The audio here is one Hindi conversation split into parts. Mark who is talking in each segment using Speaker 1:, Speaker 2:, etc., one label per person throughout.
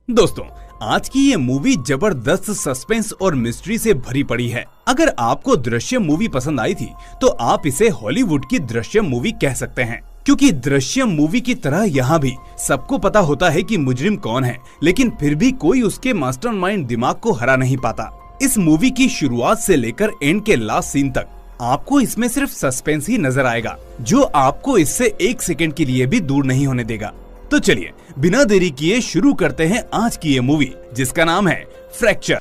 Speaker 1: दोस्तों, आज की ये मूवी जबरदस्त सस्पेंस और मिस्ट्री से भरी पड़ी है। अगर आपको दृश्यम मूवी पसंद आई थी तो आप इसे हॉलीवुड की दृश्यम मूवी कह सकते हैं, क्योंकि दृश्यम मूवी की तरह यहाँ भी सबको पता होता है कि मुजरिम कौन है, लेकिन फिर भी कोई उसके मास्टरमाइंड दिमाग को हरा नहीं पाता। इस मूवी की शुरुआत से लेकर एंड के लास्ट सीन तक आपको इसमें सिर्फ सस्पेंस ही नजर आएगा, जो आपको इससे एक सेकंड के लिए भी दूर नहीं होने देगा। तो चलिए बिना देरी किए शुरू करते हैं आज की ये मूवी, जिसका नाम है फ्रैक्चर।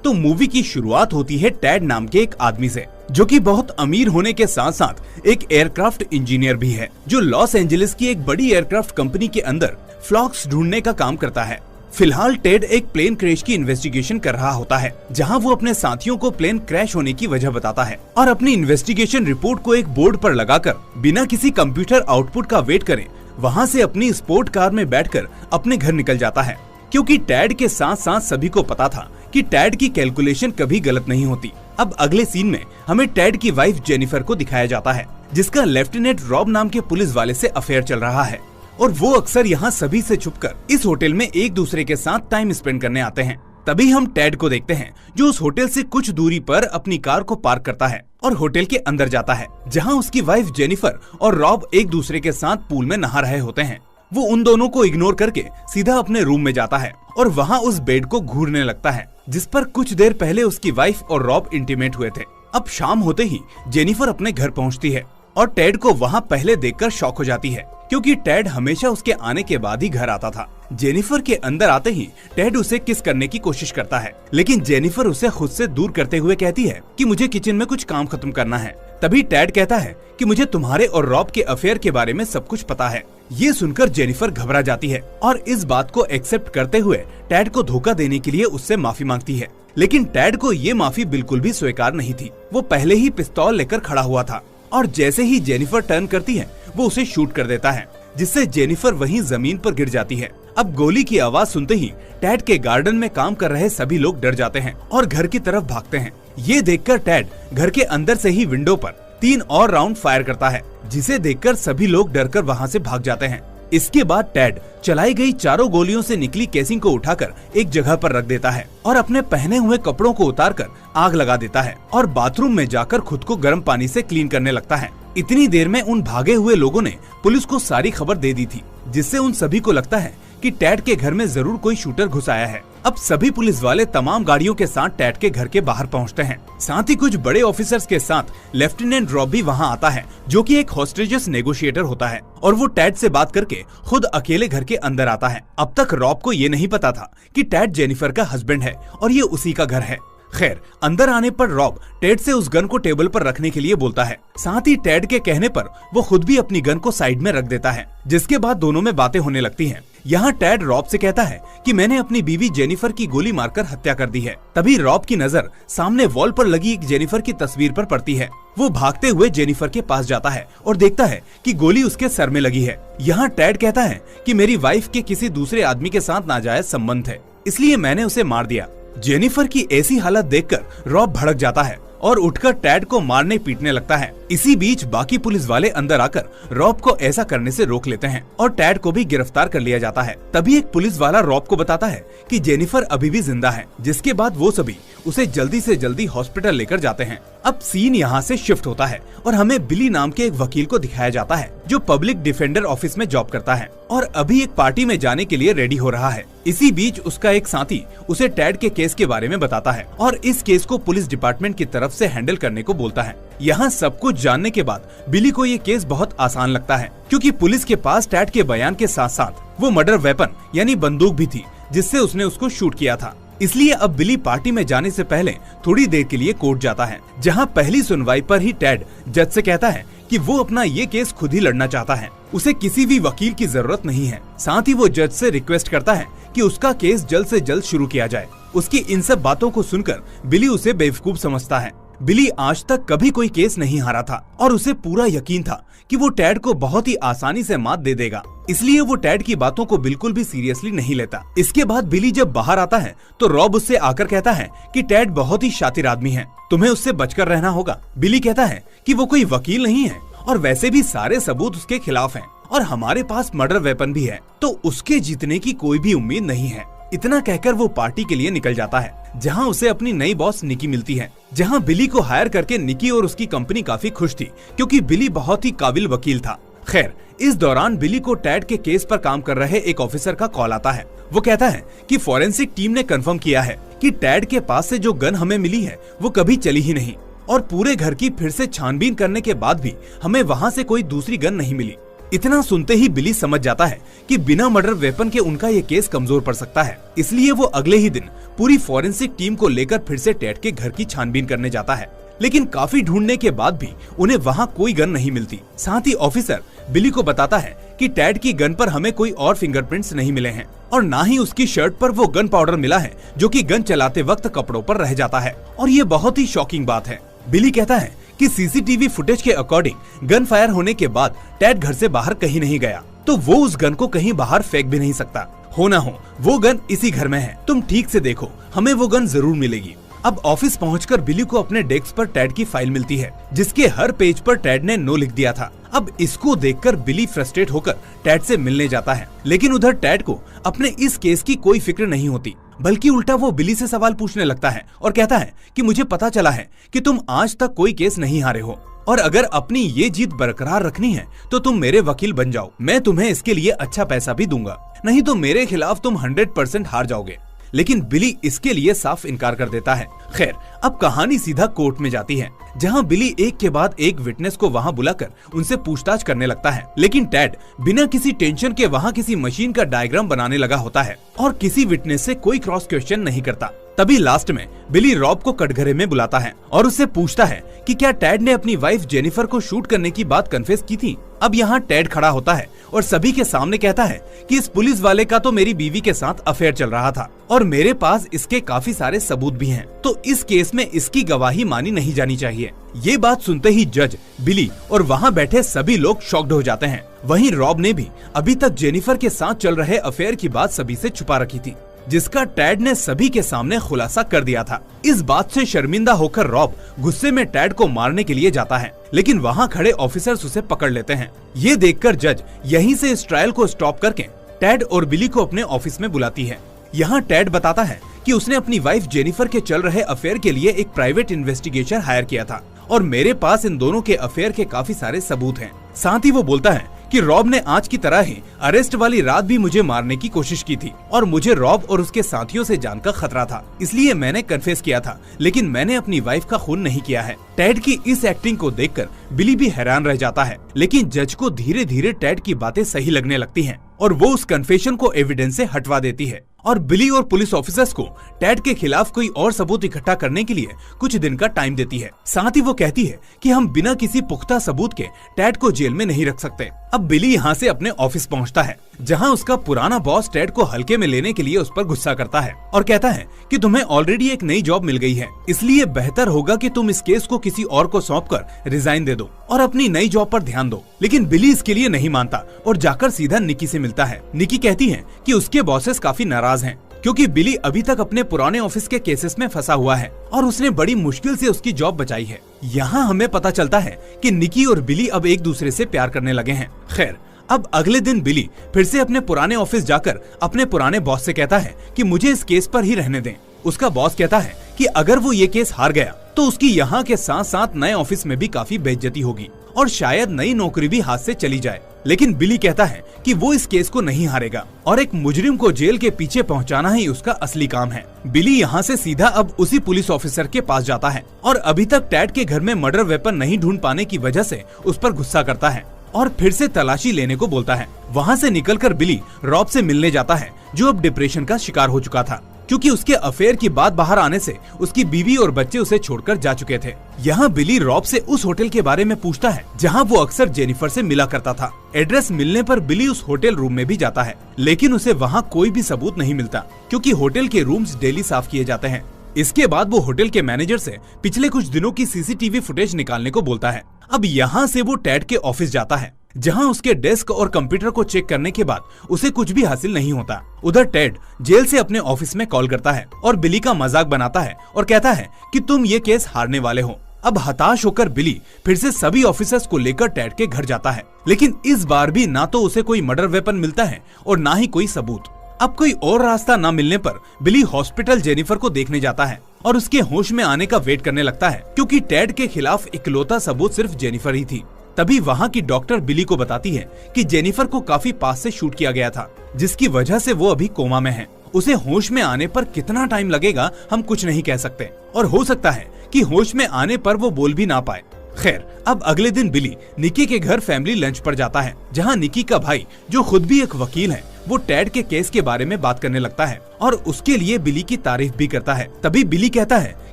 Speaker 1: तो मूवी की शुरुआत होती है टैड नाम के एक आदमी से, जो कि बहुत अमीर होने के साथ साथ एक एयरक्राफ्ट इंजीनियर भी है, जो लॉस एंजलिस की एक बड़ी एयरक्राफ्ट कंपनी के अंदर फ्लॉक्स ढूंढने का काम करता है। फिलहाल टेड एक प्लेन क्रैश की इन्वेस्टिगेशन कर रहा होता है, जहां वो अपने साथियों को प्लेन क्रैश होने की वजह बताता है और अपनी इन्वेस्टिगेशन रिपोर्ट को एक बोर्ड पर लगाकर बिना किसी कंप्यूटर आउटपुट का वेट करे वहां से अपनी स्पोर्ट कार में बैठकर अपने घर निकल जाता है, क्योंकि टैड के साथ साथ सभी को पता था कि टैड की कैलकुलेशन कभी गलत नहीं होती। अब अगले सीन में हमें टैड की वाइफ जेनिफर को दिखाया जाता है, जिसका लेफ्टिनेंट रॉब नाम के पुलिस वाले से अफेयर चल रहा है, और वो अक्सर यहाँ सभी से छुपकर इस होटल में एक दूसरे के साथ टाइम स्पेंड करने आते हैं। तभी हम टैड को देखते हैं, जो उस होटल से कुछ दूरी पर अपनी कार को पार्क करता है और होटल के अंदर जाता है, जहाँ उसकी वाइफ जेनिफर और रॉब एक दूसरे के साथ पूल में नहा रहे होते हैं। वो उन दोनों को इग्नोर करके सीधा अपने रूम में जाता है और वहाँ उस बेड को घूरने लगता है, जिस पर कुछ देर पहले उसकी वाइफ और रॉब इंटीमेट हुए थे। अब शाम होते ही जेनिफर अपने घर पहुँचती है और टैड को वहाँ पहले देखकर शॉक हो जाती है, क्योंकि टैड हमेशा उसके आने के बाद ही घर आता था। जेनिफर के अंदर आते ही टैड उसे किस करने की कोशिश करता है, लेकिन जेनिफर उसे खुद से दूर करते हुए कहती है कि मुझे किचन में कुछ काम खत्म करना है। तभी टैड कहता है कि मुझे तुम्हारे और रॉब के अफेयर के बारे में सब कुछ पता है। ये सुनकर जेनिफर घबरा जाती है और इस बात को एक्सेप्ट करते हुए टैड को धोखा देने के लिए उससे माफी मांगती है, लेकिन टैड को ये माफी बिल्कुल भी स्वीकार नहीं थी। वो पहले ही पिस्तौल लेकर खड़ा हुआ था और जैसे ही जेनिफर टर्न करती है वो उसे शूट कर देता है, जिससे जेनिफर वहीं जमीन पर गिर जाती है। अब गोली की आवाज सुनते ही टैड के गार्डन में काम कर रहे सभी लोग डर जाते हैं और घर की तरफ भागते हैं। ये देखकर टैड घर के अंदर से ही विंडो पर 3 और राउंड फायर करता है, जिसे देखकर सभी लोग डरकर वहाँ से भाग जाते हैं। इसके बाद टैड चलाई गई चारों गोलियों से निकली केसिंग को उठाकर एक जगह पर रख देता है और अपने पहने हुए कपड़ों को उतारकर आग लगा देता है और बाथरूम में जाकर खुद को गर्म पानी से क्लीन करने लगता है। इतनी देर में उन भागे हुए लोगों ने पुलिस को सारी खबर दे दी थी, जिससे उन सभी को लगता है कि टैड के घर में जरूर कोई शूटर घुस आया है। अब सभी पुलिस वाले तमाम गाड़ियों के साथ टैड के घर के बाहर पहुंचते हैं। साथ ही कुछ बड़े ऑफिसर्स के साथ लेफ्टिनेंट रॉब भी वहां आता है, जो कि एक हॉस्टेजेस नेगोशिएटर होता है, और वो टैड से बात करके खुद अकेले घर के अंदर आता है। अब तक रॉब को ये नहीं पता था कि टैड जेनिफर का हस्बैंड है और ये उसी का घर है। खैर, अंदर आने पर रॉब टैड से उस गन को टेबल पर रखने के लिए बोलता है। साथ ही टैड के कहने पर वो खुद भी अपनी गन को साइड में रख देता है, जिसके बाद दोनों में बातें होने लगती हैं। यहाँ टैड रॉब से कहता है कि मैंने अपनी बीवी जेनिफर की गोली मारकर हत्या कर दी है। तभी रॉब की नजर सामने वॉल पर लगी एक जेनिफर की तस्वीर पर पड़ती है। वो भागते हुए जेनिफर के पास जाता है और देखता है कि गोली उसके सर में लगी है। यहाँ टैड कहता है कि मेरी वाइफ के किसी दूसरे आदमी के साथ नाजायज संबंध है, इसलिए मैंने उसे मार दिया। जेनिफर की ऐसी हालत देखकर रॉब भड़क जाता है और उठकर टैड को मारने पीटने लगता है। इसी बीच बाकी पुलिस वाले अंदर आकर रॉब को ऐसा करने से रोक लेते हैं और टैड को भी गिरफ्तार कर लिया जाता है। तभी एक पुलिस वाला रॉब को बताता है कि जेनिफर अभी भी जिंदा है, जिसके बाद वो सभी उसे जल्दी से जल्दी हॉस्पिटल लेकर जाते हैं। अब सीन यहाँ से शिफ्ट होता है और हमें बिली नाम के एक वकील को दिखाया जाता है, जो पब्लिक डिफेंडर ऑफिस में जॉब करता है और अभी एक पार्टी में जाने के लिए रेडी हो रहा है। इसी बीच उसका एक साथी उसे टैड के केस के बारे में बताता है और इस केस को पुलिस डिपार्टमेंट की तरफ से हैंडल करने को बोलता है। यहाँ सब कुछ जानने के बाद बिली को ये केस बहुत आसान लगता है, क्योंकि पुलिस के पास टैड के बयान के साथ साथ वो मर्डर वेपन यानी बंदूक भी थी, जिससे उसने उसको शूट किया था। इसलिए अब बिली पार्टी में जाने से पहले थोड़ी देर के लिए कोर्ट जाता है, जहां पहली सुनवाई पर ही टैड जज से कहता है कि वो अपना ये केस खुद ही लड़ना चाहता है, उसे किसी भी वकील की जरूरत नहीं है। साथ ही वो जज से रिक्वेस्ट करता है कि उसका केस जल्द से जल्द शुरू किया जाए। उसकी इन सब बातों को सुनकर बिली उसे बेवकूफ समझता है। बिली आज तक कभी कोई केस नहीं हारा था और उसे पूरा यकीन था कि वो टैड को बहुत ही आसानी से मात दे देगा, इसलिए वो टैड की बातों को बिल्कुल भी सीरियसली नहीं लेता। इसके बाद बिली जब बाहर आता है तो रॉब उससे आकर कहता है कि टैड बहुत ही शातिर आदमी है, तुम्हें उससे बचकर रहना होगा। बिली कहता है कि वो कोई वकील नहीं है और वैसे भी सारे सबूत उसके खिलाफ हैं और हमारे पास मर्डर वेपन भी है, तो उसके जीतने की कोई भी उम्मीद नहीं है। इतना कहकर वो पार्टी के लिए निकल जाता है, जहां उसे अपनी नई बॉस निकी मिलती है, जहां बिली को हायर करके निकी और उसकी कंपनी काफी खुश थी, क्योंकि बिली बहुत ही काबिल वकील था। खैर, इस दौरान बिली को टैड के केस पर काम कर रहे एक ऑफिसर का कॉल आता है। वो कहता है कि फॉरेंसिक टीम ने कंफर्म किया है कि टैड के पास से जो गन हमें मिली है वो कभी चली ही नहीं, और पूरे घर की फिर से छानबीन करने के बाद भी हमें वहाँ से कोई दूसरी गन नहीं मिली। इतना सुनते ही बिली समझ जाता है कि बिना मर्डर वेपन के उनका ये केस कमजोर पड़ सकता है। इसलिए वो अगले ही दिन पूरी फॉरेंसिक टीम को लेकर फिर से टैड के घर की छानबीन करने जाता है। लेकिन काफी ढूंढने के बाद भी उन्हें वहाँ कोई गन नहीं मिलती। साथ ही ऑफिसर बिली को बताता है कि टैड की गन पर हमें कोई और फिंगरप्रिंट्स नहीं मिले हैं, और ना ही उसकी शर्ट पर वो गन पाउडर मिला है जो कि गन चलाते वक्त कपड़ों पर रह जाता है। और ये बहुत ही शॉकिंग बात है। बिली कहता है कि सीसीटीवी फुटेज के अकॉर्डिंग गन फायर होने के बाद टैड घर से बाहर कहीं नहीं गया, तो वो उस गन को कहीं बाहर फेंक भी नहीं सकता। हो ना हो वो गन इसी घर में है, तुम ठीक से देखो, हमें वो गन जरूर मिलेगी। अब ऑफिस पहुंचकर बिली को अपने डेस्क पर टैड की फाइल मिलती है, जिसके हर पेज पर टैड ने नो लिख दिया था। अब इसको देखकर बिली फ्रस्ट्रेट होकर टैड से मिलने जाता है, लेकिन उधर टैड को अपने इस केस की कोई फिक्र नहीं होती, बल्कि उल्टा वो बिली से सवाल पूछने लगता है और कहता है कि मुझे पता चला है कि तुम आज तक कोई केस नहीं हारे हो, और अगर अपनी ये जीत बरकरार रखनी है तो तुम मेरे वकील बन जाओ। मैं तुम्हें इसके लिए अच्छा पैसा भी दूंगा, नहीं तो मेरे खिलाफ तुम 100% हार जाओगे। लेकिन बिली इसके लिए साफ इनकार कर देता है। खैर, अब कहानी सीधा कोर्ट में जाती है, जहां बिली एक के बाद एक विटनेस को वहां बुलाकर उनसे पूछताछ करने लगता है। लेकिन टैड बिना किसी टेंशन के वहां किसी मशीन का डायग्राम बनाने लगा होता है और किसी विटनेस से कोई क्रॉस क्वेश्चन नहीं करता। तभी लास्ट में बिली रॉब को कटघरे में बुलाता है और उससे पूछता है कि क्या टैड ने अपनी वाइफ जेनिफर को शूट करने की बात कन्फेस की थी। अब यहाँ टैड खड़ा होता है और सभी के सामने कहता है कि इस पुलिस वाले का तो मेरी बीवी के साथ अफेयर चल रहा था और मेरे पास इसके काफी सारे सबूत भी हैं, तो इस केस में इसकी गवाही मानी नहीं जानी चाहिए। ये बात सुनते ही जज, बिली और वहाँ बैठे सभी लोग शॉक्ड हो जाते हैं। वहीं रॉब ने भी अभी तक जेनिफर के साथ चल रहे अफेयर की बात सभी से छुपा रखी थी, जिसका टैड ने सभी के सामने खुलासा कर दिया था। इस बात से शर्मिंदा होकर रॉब गुस्से में टैड को मारने के लिए जाता है, लेकिन वहाँ खड़े ऑफिसर्स उसे पकड़ लेते हैं। ये देखकर जज यहीं से इस ट्रायल को स्टॉप करके टैड और बिली को अपने ऑफिस में बुलाती है। यहाँ टैड बताता है कि उसने अपनी वाइफ जेनिफर के चल रहे अफेयर के लिए एक प्राइवेट इन्वेस्टिगेटर हायर किया था और मेरे पास इन दोनों के अफेयर के काफी सारे सबूत हैं। साथ ही वो बोलता है कि रॉब ने आज की तरह ही अरेस्ट वाली रात भी मुझे मारने की कोशिश की थी और मुझे रॉब और उसके साथियों से जान का खतरा था, इसलिए मैंने कन्फेस किया था, लेकिन मैंने अपनी वाइफ का खून नहीं किया है। टैड की इस एक्टिंग को देखकर बिली भी हैरान रह जाता है, लेकिन जज को धीरे धीरे टैड की बातें सही लगने लगती हैं और वो उस कन्फेशन को एविडेंस से हटवा देती है और बिली और पुलिस ऑफिसर्स को टैड के खिलाफ कोई और सबूत इकट्ठा करने के लिए कुछ दिन का टाइम देती है। साथ ही वो कहती है कि हम बिना किसी पुख्ता सबूत के टैड को जेल में नहीं रख सकते। अब बिली यहाँ से अपने ऑफिस पहुँचता है, जहाँ उसका पुराना बॉस टैड को हल्के में लेने के लिए उस पर गुस्सा करता है और कहता है कि तुम्हें ऑलरेडी एक नई जॉब मिल गई है, इसलिए बेहतर होगा कि तुम इस केस को किसी और को सौंप कर रिजाइन दे दो और अपनी नई जॉब पर ध्यान दो। लेकिन बिली इसके लिए नहीं मानता और जाकर सीधा निकी से मिलता है। निकी कहती है कि उसके बॉसेस काफी नाराज हैं, क्योंकि बिली अभी तक अपने पुराने ऑफिस के केसेस में फंसा हुआ है और उसने बड़ी मुश्किल से उसकी जॉब बचाई है। यहाँ हमें पता चलता है कि निकी और बिली अब एक दूसरे से प्यार करने लगे हैं। खैर, अब अगले दिन बिली फिर से अपने पुराने ऑफिस जाकर अपने पुराने बॉस से कहता है कि मुझे इस केस पर ही रहने दें। उसका बॉस कहता है कि अगर वो ये केस हार गया तो उसकी यहाँ के साथ साथ नए ऑफिस में भी काफी बेइज्जती होगी और शायद नई नौकरी भी हाथ से चली जाए। लेकिन बिली कहता है कि वो इस केस को नहीं हारेगा और एक मुजरिम को जेल के पीछे पहुंचाना ही उसका असली काम है। बिली यहाँ से सीधा अब उसी पुलिस ऑफिसर के पास जाता है और अभी तक टैड के घर में मर्डर वेपन नहीं ढूंढ पाने की वजह से उस पर गुस्सा करता है और फिर से तलाशी लेने को बोलता है। वहाँ से निकलकर बिली रॉब से मिलने जाता है, जो अब डिप्रेशन का शिकार हो चुका था, क्योंकि उसके अफेयर की बात बाहर आने से उसकी बीवी और बच्चे उसे छोड़कर जा चुके थे। यहाँ बिली रॉब से उस होटल के बारे में पूछता है जहाँ वो अक्सर जेनिफर से मिला करता था। एड्रेस मिलने पर बिली उस होटल रूम में भी जाता है, लेकिन उसे वहाँ कोई भी सबूत नहीं मिलता, क्योंकि होटल के रूम्स डेली साफ किए जाते हैं। इसके बाद वो होटल के मैनेजर से पिछले कुछ दिनों की सीसीटीवी फुटेज निकालने को बोलता है। अब यहाँ से वो टैड के ऑफिस जाता है, जहां उसके डेस्क और कंप्यूटर को चेक करने के बाद उसे कुछ भी हासिल नहीं होता। उधर टैड जेल से अपने ऑफिस में कॉल करता है और बिली का मजाक बनाता है और कहता है कि तुम ये केस हारने वाले हो। अब हताश होकर बिली फिर से सभी ऑफिसर्स को लेकर टैड के घर जाता है, लेकिन इस बार भी ना तो उसे कोई मर्डर वेपन मिलता है और ना ही कोई सबूत। अब कोई और रास्ता ना मिलने पर बिली हॉस्पिटल जेनिफर को देखने जाता है और उसके होश में आने का वेट करने लगता है, क्योंकि टैड के खिलाफ इकलौता सबूत सिर्फ जेनिफर ही थी। तभी वहाँ की डॉक्टर बिली को बताती है कि जेनिफर को काफी पास से शूट किया गया था, जिसकी वजह से वो अभी कोमा में है। उसे होश में आने पर कितना टाइम लगेगा हम कुछ नहीं कह सकते, और हो सकता है कि होश में आने पर वो बोल भी ना पाए। खैर, अब अगले दिन बिली निकी के घर फैमिली लंच पर जाता है, जहाँ निकी का भाई जो खुद भी एक वकील है, वो टैड के केस के बारे में बात करने लगता है और उसके लिए बिली की तारीफ भी करता है। तभी बिली कहता है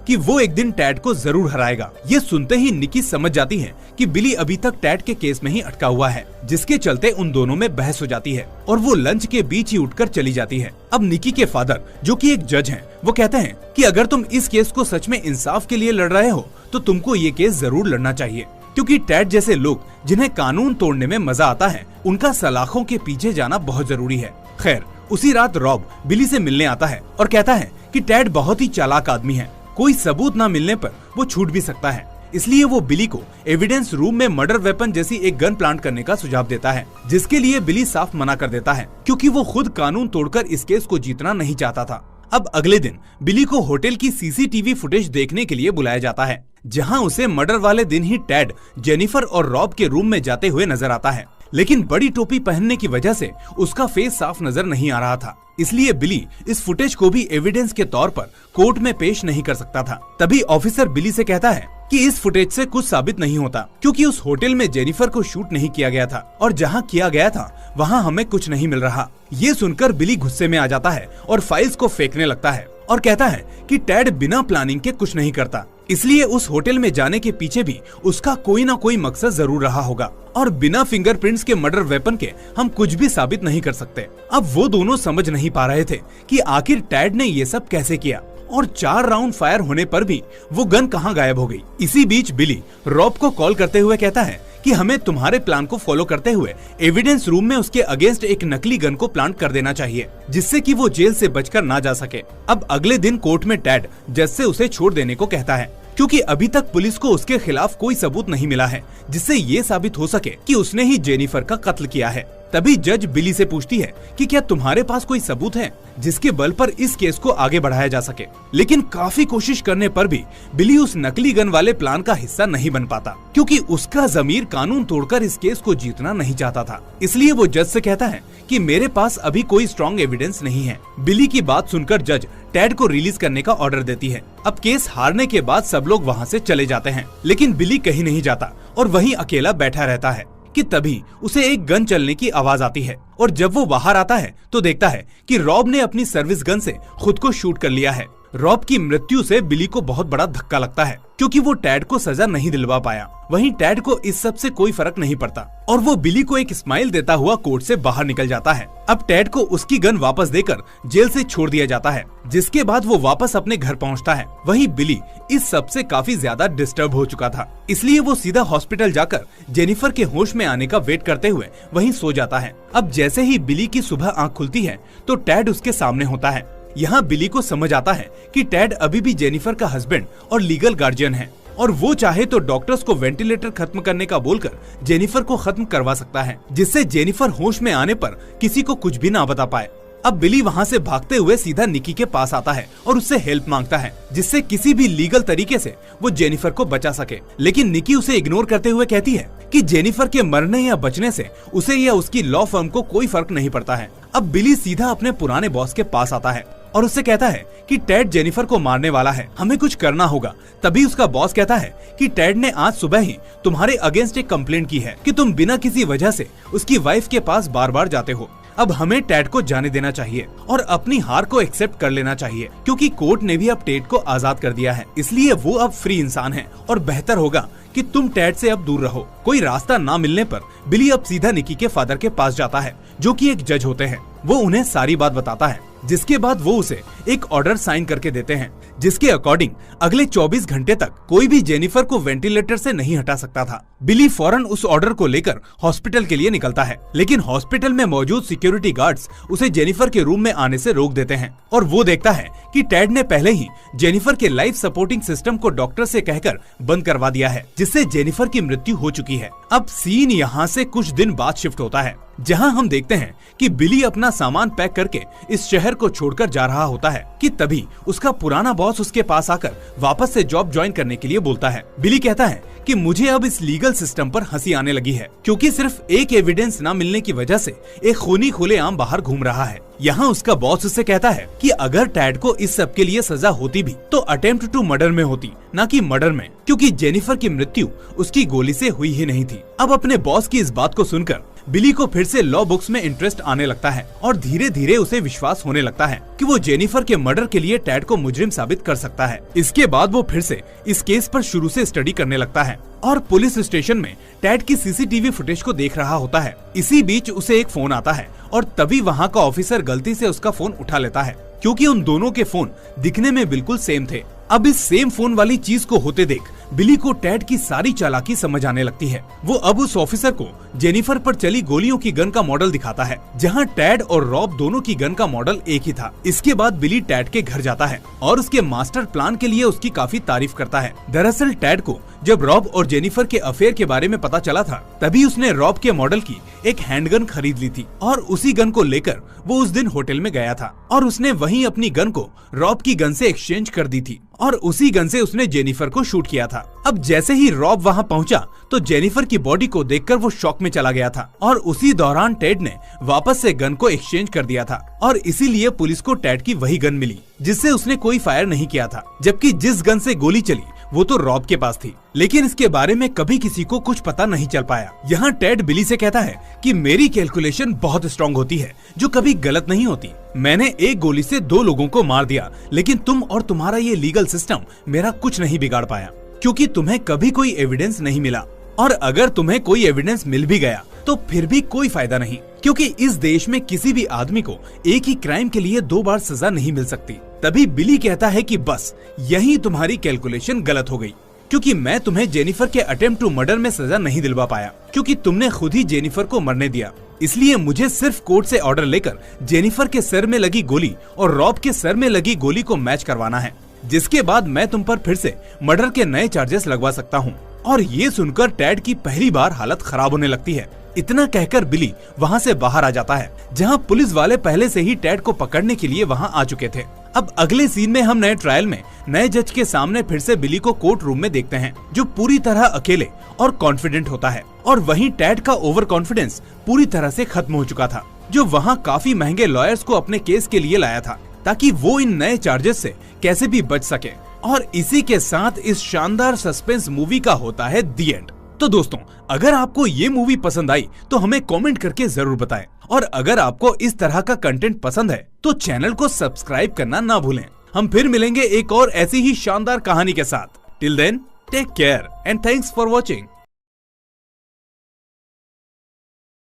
Speaker 1: कि वो एक दिन टैड को जरूर हराएगा। ये सुनते ही निकी समझ जाती है कि बिली अभी तक टैड के केस में ही अटका हुआ है, जिसके चलते उन दोनों में बहस हो जाती है और वो लंच के बीच ही उठकर चली जाती है। अब निकी के फादर, जो कि एक जज हैं, वो कहते हैं कि अगर तुम इस केस को सच में इंसाफ के लिए लड़ रहे हो तो तुमको ये केस जरूर लड़ना चाहिए, क्योंकि टैड जैसे लोग जिन्हें कानून तोड़ने में मजा आता है, उनका सलाखों के पीछे जाना बहुत जरूरी है। खैर, उसी रात रॉब बिली से मिलने आता है और कहता है कि टैड बहुत ही चालाक आदमी है, कोई सबूत न मिलने पर वो छूट भी सकता है। इसलिए वो बिली को एविडेंस रूम में मर्डर वेपन जैसी एक गन प्लांट करने का सुझाव देता है, जिसके लिए बिली साफ मना कर देता है, क्योंकि वो खुद कानून तोड़कर इस केस को जीतना नहीं चाहता था। अब अगले दिन बिली को होटल की सीसीटीवी फुटेज देखने के लिए बुलाया जाता है, जहां उसे मर्डर वाले दिन ही टैड जेनिफर और रॉब के रूम में जाते हुए नजर आता है, लेकिन बड़ी टोपी पहनने की वजह से उसका फेस साफ नजर नहीं आ रहा था। इसलिए बिली इस फुटेज को भी एविडेंस के तौर पर कोर्ट में पेश नहीं कर सकता था। तभी ऑफिसर बिली से कहता है कि इस फुटेज से कुछ साबित नहीं होता, क्योंकि उस होटल में जेनिफर को शूट नहीं किया गया था और जहां किया गया था वहां हमें कुछ नहीं मिल रहा। ये सुनकर बिली गुस्से में आ जाता है और फाइल्स को फेंकने लगता है और कहता है कि टैड बिना प्लानिंग के कुछ नहीं करता, इसलिए उस होटल में जाने के पीछे भी उसका कोई ना कोई मकसद जरूर रहा होगा और बिना फिंगरप्रिंट्स के मर्डर वेपन के हम कुछ भी साबित नहीं कर सकते। अब वो दोनों समझ नहीं पा रहे थे कि आखिर टैड ने ये सब कैसे किया और 4 राउंड फायर होने पर भी वो गन कहाँ गायब हो गई। इसी बीच बिली रॉब को कॉल करते हुए कहता है कि हमें तुम्हारे प्लान को फॉलो करते हुए एविडेंस रूम में उसके अगेंस्ट एक नकली गन को प्लांट कर देना चाहिए, जिससे कि वो जेल से बचकर ना जा सके। अब अगले दिन कोर्ट में टैड जज से उसे छोड़ देने को कहता है, क्योंकि अभी तक पुलिस को उसके खिलाफ कोई सबूत नहीं मिला है जिससे ये साबित हो सके कि उसने ही जेनिफर का कत्ल किया है। तभी जज बिली से पूछती है कि क्या तुम्हारे पास कोई सबूत है जिसके बल पर इस केस को आगे बढ़ाया जा सके। लेकिन काफी कोशिश करने पर भी बिली उस नकली गन वाले प्लान का हिस्सा नहीं बन पाता, क्योंकि उसका ज़मीर कानून तोड़कर इस केस को जीतना नहीं चाहता था। इसलिए वो जज से कहता है कि मेरे पास अभी कोई स्ट्रॉन्ग एविडेंस नहीं है। बिली की बात सुनकर जज टैड को रिलीज करने का ऑर्डर देती है। अब केस हारने के बाद सब लोग वहाँ से चले जाते हैं, लेकिन बिली कहीं नहीं जाता और वहीं अकेला बैठा रहता है कि तभी उसे एक गन चलने की आवाज आती है और जब वो बाहर आता है तो देखता है कि रॉब ने अपनी सर्विस गन से खुद को शूट कर लिया है। रॉब की मृत्यु से बिली को बहुत बड़ा धक्का लगता है, क्योंकि वो टैड को सजा नहीं दिलवा पाया। वहीं टैड को इस सब से कोई फर्क नहीं पड़ता और वो बिली को एक स्माइल देता हुआ कोर्ट से बाहर निकल जाता है। अब टैड को उसकी गन वापस देकर जेल से छोड़ दिया जाता है, जिसके बाद वो वापस अपने घर पहुंचता है। वहीं बिली इस सब से काफी ज्यादा डिस्टर्ब हो चुका था, इसलिए वो सीधा हॉस्पिटल जाकर जेनिफर के होश में आने का वेट करते हुए वहीं सो जाता है। अब जैसे ही बिली की सुबह आँख खुलती है तो टैड उसके सामने होता है। यहाँ बिली को समझ आता है कि टैड अभी भी जेनिफर का हस्बैंड और लीगल गार्जियन है और वो चाहे तो डॉक्टर्स को वेंटिलेटर खत्म करने का बोलकर जेनिफर को खत्म करवा सकता है, जिससे जेनिफर होश में आने पर किसी को कुछ भी ना बता पाए। अब बिली वहाँ से भागते हुए सीधा निकी के पास आता है और उससे हेल्प मांगता है, जिससे किसी भी लीगल तरीके से वो जेनिफर को बचा सके। लेकिन निकी उसे इग्नोर करते हुए कहती है कि जेनिफर के मरने या बचने से उसे या उसकी लॉ फर्म को कोई फर्क नहीं पड़ता है। अब बिली सीधा अपने पुराने बॉस के पास आता है और उससे कहता है कि टैड जेनिफर को मारने वाला है, हमें कुछ करना होगा। तभी उसका बॉस कहता है कि टैड ने आज सुबह ही तुम्हारे अगेंस्ट एक कंप्लेंट की है कि तुम बिना किसी वजह से उसकी वाइफ के पास बार बार जाते हो। अब हमें टैड को जाने देना चाहिए और अपनी हार को एक्सेप्ट कर लेना चाहिए, क्योंकि कोर्ट ने भी अब टैड को आजाद कर दिया है, इसलिए वो अब फ्री इंसान है और बेहतर होगा कि तुम टैड से अब दूर रहो। कोई रास्ता ना मिलने पर बिली अब सीधा निकी के फादर के पास जाता है, जो कि एक जज होते हैं। वो उन्हें सारी बात बताता है जिसके बाद वो उसे एक ऑर्डर साइन करके देते हैं, जिसके अकॉर्डिंग अगले 24 घंटे तक कोई भी जेनिफर को वेंटिलेटर से नहीं हटा सकता था। बिली फौरन उस ऑर्डर को लेकर हॉस्पिटल के लिए निकलता है, लेकिन हॉस्पिटल में मौजूद सिक्योरिटी गार्ड्स उसे जेनिफर के रूम में आने से रोक देते हैं और वो देखता है कि टेड ने पहले ही जेनिफर के लाइफ सपोर्टिंग सिस्टम को डॉक्टर से कहकर बंद करवा दिया है, जिससे जेनिफर की मृत्यु हो चुकी है। अब सीन यहाँ से कुछ दिन बाद शिफ्ट होता है, जहां हम देखते हैं कि बिली अपना सामान पैक करके इस शहर को छोड़कर जा रहा होता है कि तभी उसका पुराना बॉस उसके पास आकर वापस से जॉब ज्वाइन करने के लिए बोलता है। बिली कहता है कि मुझे अब इस लीगल सिस्टम पर हंसी आने लगी है, क्योंकि सिर्फ एक एविडेंस न मिलने की वजह से एक खूनी खुलेआम बाहर घूम रहा है। यहाँ उसका बॉस उससे कहता है कि अगर टैड को इस सब के लिए सजा होती भी तो अटेम्प्ट टू मर्डर में होती, न कि मर्डर में, क्योंकि जेनिफर की मृत्यु उसकी गोली से हुई ही नहीं थी। अब अपने बॉस की इस बात को सुनकर बिली को फिर से लॉ बुक्स में इंटरेस्ट आने लगता है और धीरे धीरे उसे विश्वास होने लगता है कि वो जेनिफर के मर्डर के लिए टैड को मुजरिम साबित कर सकता है। इसके बाद वो फिर से इस केस पर शुरू से स्टडी करने लगता है और पुलिस स्टेशन में टैड की सीसीटीवी फुटेज को देख रहा होता है। इसी बीच उसे एक फोन आता है और तभी वहाँ का ऑफिसर गलती से उसका फोन उठा लेता है, क्योंकि उन दोनों के फोन दिखने में बिल्कुल सेम थे। अब इस सेम फोन वाली चीज को होते देख बिली को टैड की सारी चालाकी समझ आने लगती है। वो अब उस ऑफिसर को जेनिफर पर चली गोलियों की गन का मॉडल दिखाता है, जहां टैड और रॉब दोनों की गन का मॉडल एक ही था। इसके बाद बिली टैड के घर जाता है और उसके मास्टर प्लान के लिए उसकी काफी तारीफ करता है। दरअसल टैड को जब रॉब और जेनिफर के अफेयर के बारे में पता चला था, तभी उसने रॉब के मॉडल की एक हैंडगन खरीद ली थी और उसी गन को लेकर वो उस दिन होटल में गया था और उसने वहीं अपनी गन को रॉब की गन से एक्सचेंज कर दी थी और उसी गन से उसने जेनिफर को शूट किया था। अब जैसे ही रॉब वहां पहुंचा तो जेनिफर की बॉडी को देखकर वो शॉक में चला गया था और उसी दौरान टैड ने वापस से गन को एक्सचेंज कर दिया था और इसीलिए पुलिस को टैड की वही गन मिली जिससे उसने कोई फायर नहीं किया था, जबकि जिस गन से गोली चली वो तो रॉब के पास थी, लेकिन इसके बारे में कभी किसी को कुछ पता नहीं चल पाया। यहाँ टैड बिली से कहता है कि मेरी कैलकुलेशन बहुत स्ट्रांग होती है जो कभी गलत नहीं होती। मैंने एक गोली से 2 लोगों को मार दिया, लेकिन तुम और तुम्हारा ये लीगल सिस्टम मेरा कुछ नहीं बिगाड़ पाया, क्योंकि तुम्हें कभी कोई एविडेंस नहीं मिला और अगर तुम्हें कोई एविडेंस मिल भी गया तो फिर भी कोई फायदा नहीं, क्योंकि इस देश में किसी भी आदमी को एक ही क्राइम के लिए 2 बार सजा नहीं मिल सकती। तभी बिली कहता है कि बस यही तुम्हारी कैलकुलेशन गलत हो गई, क्योंकि मैं तुम्हें जेनिफर के अटेम्प्ट टू मर्डर में सजा नहीं दिलवा पाया, क्योंकि तुमने खुद ही जेनिफर को मरने दिया। इसलिए मुझे सिर्फ कोर्ट से ऑर्डर लेकर जेनिफर के सर में लगी गोली और रॉब के सर में लगी गोली को मैच करवाना है, जिसके बाद मैं तुम पर फिर से मर्डर के नए चार्जेस लगवा सकता हूँ। और ये सुनकर टैड की पहली बार हालत खराब होने लगती है। इतना कहकर बिली वहाँ से बाहर आ जाता है, जहाँ पुलिस वाले पहले से ही टैड को पकड़ने के लिए वहाँ आ चुके थे। अब अगले सीन में हम नए ट्रायल में नए जज के सामने फिर से बिली को कोर्ट रूम में देखते हैं, जो पूरी तरह अकेले और कॉन्फिडेंट होता है, और वहीं टैड का ओवर कॉन्फिडेंस पूरी तरह से खत्म हो चुका था, जो वहाँ काफी महंगे लॉयर्स को अपने केस के लिए लाया था ताकि वो इन नए चार्जेस से कैसे भी बच सके। और इसी के साथ इस शानदार सस्पेंस मूवी का होता है दी एंड। तो दोस्तों, अगर आपको ये मूवी पसंद आई तो हमें कमेंट करके जरूर बताएं, और अगर आपको इस तरह का कंटेंट पसंद है तो चैनल को सब्सक्राइब करना ना भूलें। हम फिर मिलेंगे एक और ऐसी ही शानदार कहानी के साथ। Till then, take care and thanks for watching.